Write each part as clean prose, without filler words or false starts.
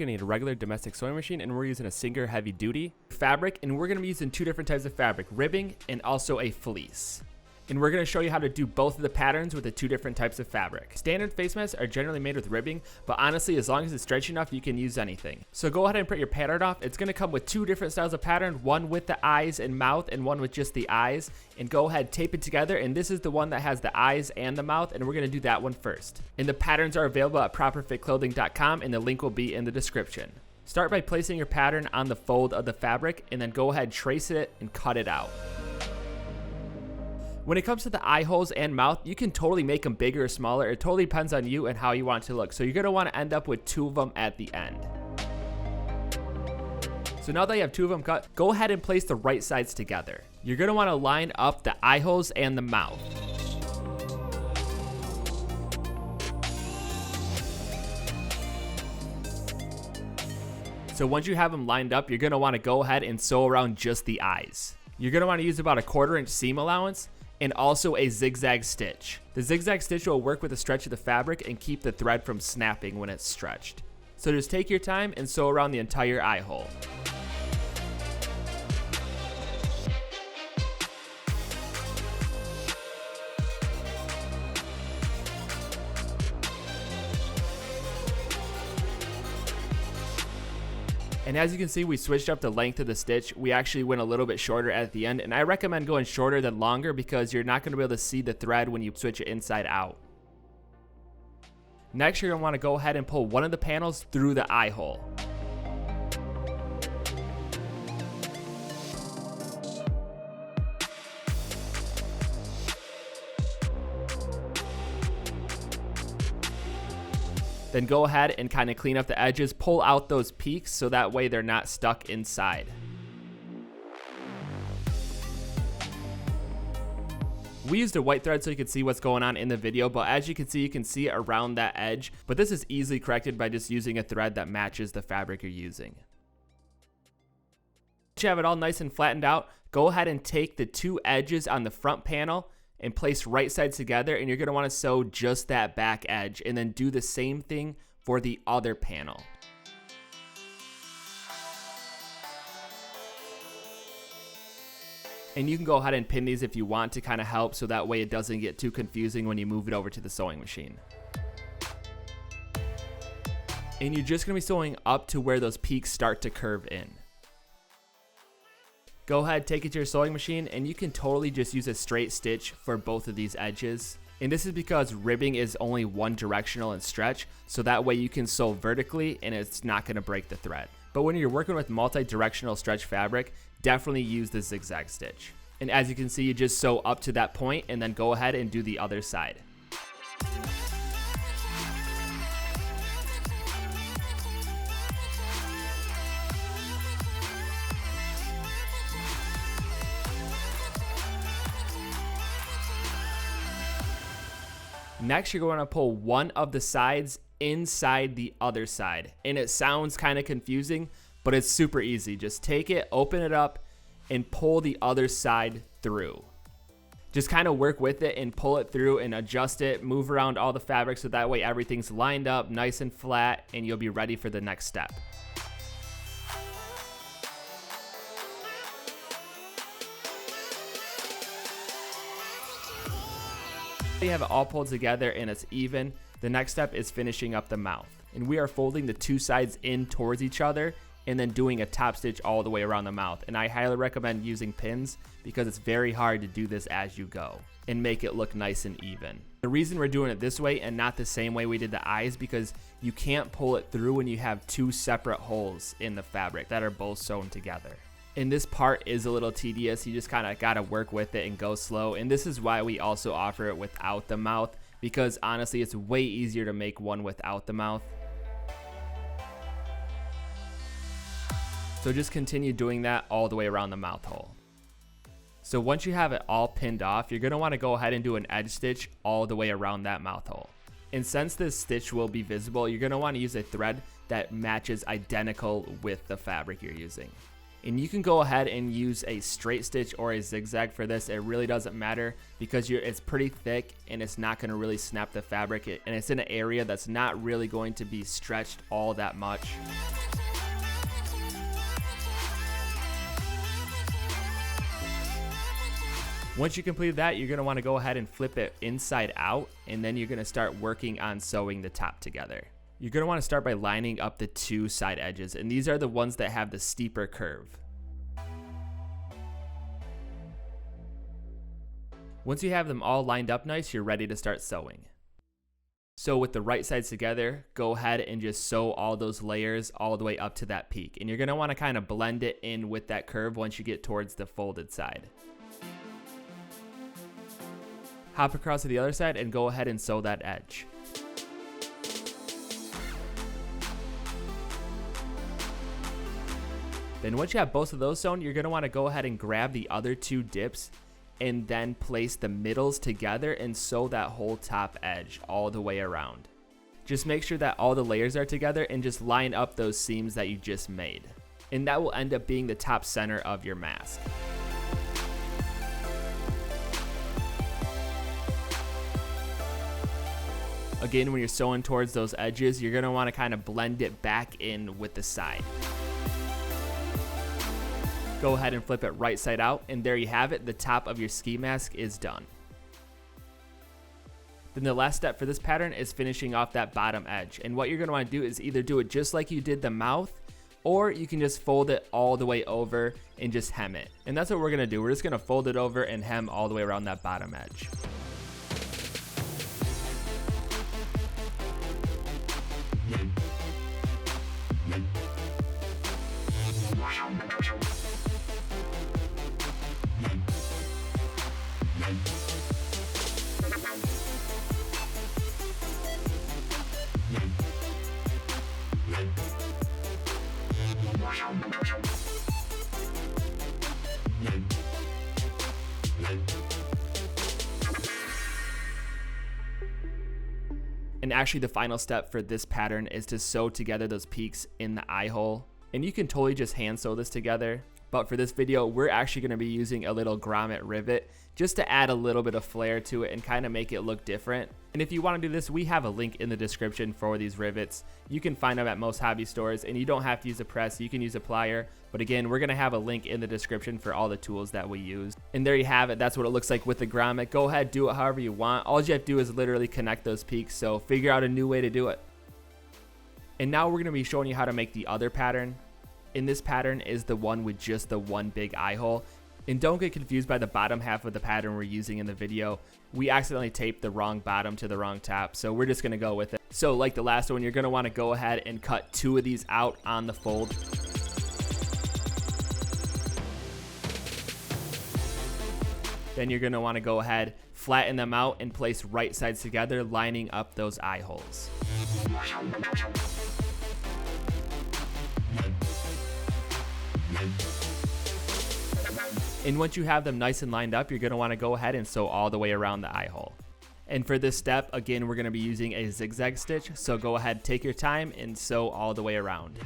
you're gonna need a regular domestic sewing machine, and we're using a Singer heavy duty fabric, and we're gonna be using two different types of fabric, ribbing and also a fleece. And we're going to show you how to do both of the patterns with the two different types of fabric. Standard face masks are generally made with ribbing, but honestly, as long as it's stretchy enough, you can use anything. So go ahead and print your pattern off. It's going to come with two different styles of pattern, one with the eyes and mouth and one with just the eyes. And go ahead, tape it together, and this is the one that has the eyes and the mouth, and we're going to do that one first. And the patterns are available at properfitclothing.com, and the link will be in the description. Start by placing your pattern on the fold of the fabric, and then go ahead, trace it, and cut it out. When it comes to the eye holes and mouth, you can totally make them bigger or smaller. It totally depends on you and how you want it to look. So you're going to want to end up with two of them at the end. So now that you have two of them cut, go ahead and place the right sides together. You're going to want to line up the eye holes and the mouth. So once you have them lined up, you're going to want to go ahead and sew around just the eyes. You're going to want to use about a 1/4 inch seam allowance and also a zigzag stitch. The zigzag stitch will work with the stretch of the fabric and keep the thread from snapping when it's stretched. So just take your time and sew around the entire eye hole. And as you can see, we switched up the length of the stitch. We actually went a little bit shorter at the end, and I recommend going shorter than longer because you're not going to be able to see the thread when you switch it inside out. Next, you're going to want to go ahead and pull one of the panels through the eye hole. Then go ahead and kind of clean up the edges, pull out those peaks so that way they're not stuck inside. We used a white thread so you could see what's going on in the video, but as you can see it around that edge, but this is easily corrected by just using a thread that matches the fabric you're using. Once you have it all nice and flattened out, go ahead and take the two edges on the front panel and place right sides together, and you're going to want to sew just that back edge, and then do the same thing for the other panel. And you can go ahead and pin these if you want to kind of help, so that way it doesn't get too confusing when you move it over to the sewing machine. And you're just going to be sewing up to where those peaks start to curve in. Go ahead, take it to your sewing machine, and you can totally just use a straight stitch for both of these edges. And this is because ribbing is only one directional in stretch, so that way you can sew vertically and it's not going to break the thread. But when you're working with multi-directional stretch fabric, definitely use the zigzag stitch. And as you can see, you just sew up to that point and then go ahead and do the other side. Next, you're going to pull one of the sides inside the other side. And it sounds kind of confusing, but it's super easy. Just take it, open it up, and pull the other side through. Just kind of work with it and pull it through and adjust it, move around all the fabric so that way everything's lined up nice and flat, and you'll be ready for the next step. You have it all pulled together and it's even. The next step is finishing up the mouth, and we are folding the two sides in towards each other and then doing a top stitch all the way around the mouth. And I highly recommend using pins because it's very hard to do this as you go and make it look nice and even. The reason we're doing it this way and not the same way we did the eyes, because you can't pull it through when you have two separate holes in the fabric that are both sewn together. And this part is a little tedious. You just kind of got to work with it and go slow. And this is why we also offer it without the mouth, because honestly, it's way easier to make one without the mouth. So just continue doing that all the way around the mouth hole. So once you have it all pinned off, you're going to want to go ahead and do an edge stitch all the way around that mouth hole. And since this stitch will be visible, you're going to want to use a thread that matches identical with the fabric you're using. And you can go ahead and use a straight stitch or a zigzag for this. It really doesn't matter because it's pretty thick and it's not going to really snap the fabric, and it's in an area that's not really going to be stretched all that much. Once you complete that, you're going to want to go ahead and flip it inside out, and then you're going to start working on sewing the top together. You're going to want to start by lining up the two side edges, and these are the ones that have the steeper curve. Once you have them all lined up nice, you're ready to start sewing. So with the right sides together, go ahead and just sew all those layers all the way up to that peak. And you're going to want to kind of blend it in with that curve once you get towards the folded side. Hop across to the other side and go ahead and sew that edge. Then once you have both of those sewn, you're going to want to go ahead and grab the other two dips and then place the middles together and sew that whole top edge all the way around. Just make sure that all the layers are together and just line up those seams that you just made. And that will end up being the top center of your mask. Again, when you're sewing towards those edges, you're going to want to kind of blend it back in with the side. Go ahead and flip it right side out, and there you have it. The top of your ski mask is done. Then the last step for this pattern is finishing off that bottom edge. And what you're going to want to do is either do it just like you did the mouth, or you can just fold it all the way over and just hem it. And that's what we're going to do. We're just going to fold it over and hem all the way around that bottom edge. And actually the final step for this pattern is to sew together those peaks in the eye hole. And you can totally just hand sew this together. But for this video, we're actually going to be using a little grommet rivet just to add a little bit of flair to it and kind of make it look different. And if you want to do this, we have a link in the description for these rivets. You can find them at most hobby stores, and you don't have to use a press. You can use a plier. But again, we're going to have a link in the description for all the tools that we use. And there you have it. That's what it looks like with the grommet. Go ahead, do it however you want. All you have to do is literally connect those peaks. So figure out a new way to do it. And now we're going to be showing you how to make the other pattern. And this pattern is the one with just the one big eye hole. And don't get confused by the bottom half of the pattern we're using in the video. We accidentally taped the wrong bottom to the wrong top, so we're just going to go with it. So like the last one, you're going to want to go ahead and cut two of these out on the fold. Then you're going to want to go ahead, flatten them out, and place right sides together, lining up those eye holes. And once you have them nice and lined up, you're going to want to go ahead and sew all the way around the eye hole. And for this step, again, we're going to be using a zigzag stitch. So go ahead, take your time, and sew all the way around.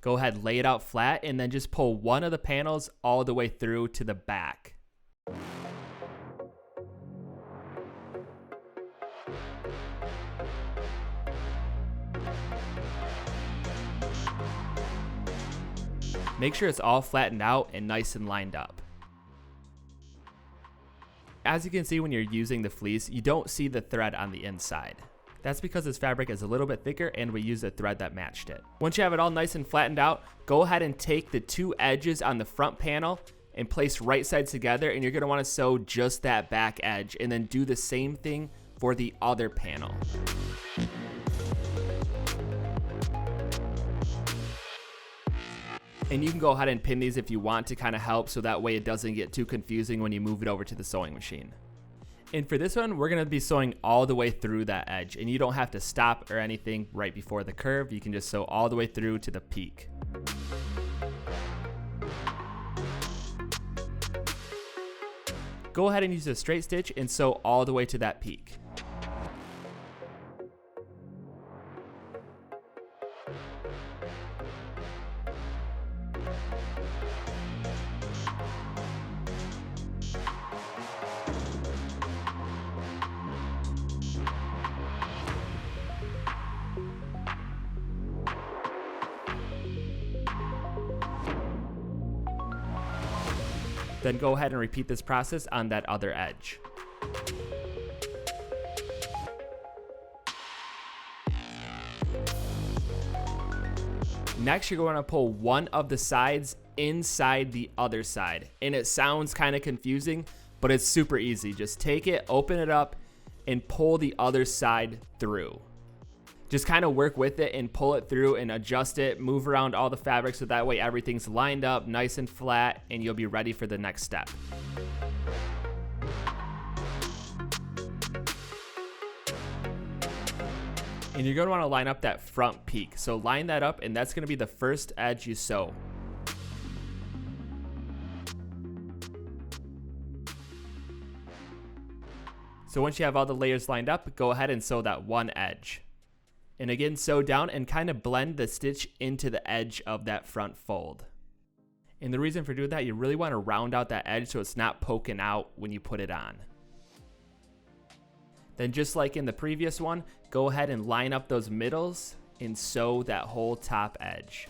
Go ahead, lay it out flat, and then just pull one of the panels all the way through to the back. Make sure it's all flattened out and nice and lined up. As you can see when you're using the fleece, you don't see the thread on the inside. That's because this fabric is a little bit thicker and we used a thread that matched it. Once you have it all nice and flattened out, go ahead and take the two edges on the front panel and place right sides together, and you're going to want to sew just that back edge, and then do the same thing for the other panel. And you can go ahead and pin these if you want to kind of help, so that way it doesn't get too confusing when you move it over to the sewing machine. And for this one, we're going to be sewing all the way through that edge, and you don't have to stop or anything right before the curve. You can just sew all the way through to the peak. go ahead and use a straight stitch and sew all the way to that peak. Then go ahead and repeat this process on that other edge. Next, you're going to pull one of the sides inside the other side. And it sounds kind of confusing, but it's super easy. Just take it, open it up, and pull the other side through. Just kind of work with it and pull it through and adjust it, move around all the fabric so that way everything's lined up nice and flat and you'll be ready for the next step. And you're going to want to line up that front peak. So line that up, and that's going to be the first edge you sew. So once you have all the layers lined up, go ahead and sew that one edge. And again, sew down and kind of blend the stitch into the edge of that front fold. And the reason for doing that, you really want to round out that edge so it's not poking out when you put it on. Then just like in the previous one, go ahead and line up those middles and sew that whole top edge.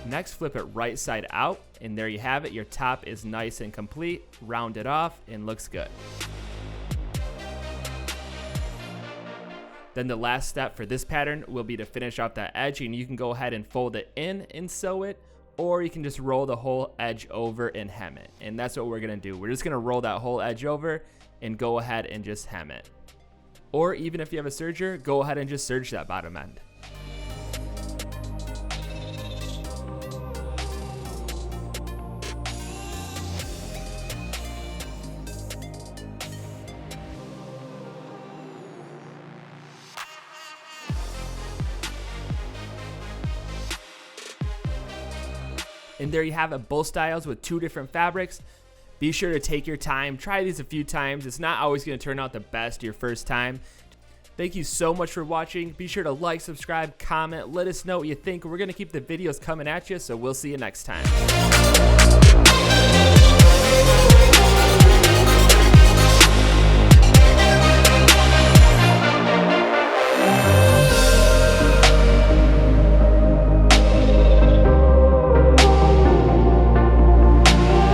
Next, flip it right side out, and there you have it. Your top is nice and complete, rounded off, and looks good. Then the last step for this pattern will be to finish off that edge, and you can go ahead and fold it in and sew it, or you can just roll the whole edge over and hem it. And that's what we're gonna do. We're just gonna roll that whole edge over and go ahead and just hem it. Or even if you have a serger, go ahead and just serge that bottom end. And there you have it, both styles with two different fabrics. Be sure to take your time, try these a few times. It's not always going to turn out the best your first time. Thank you so much for watching. Be sure to like, subscribe, comment, let us know what you think. We're going to keep the videos coming at you, so we'll see you next time.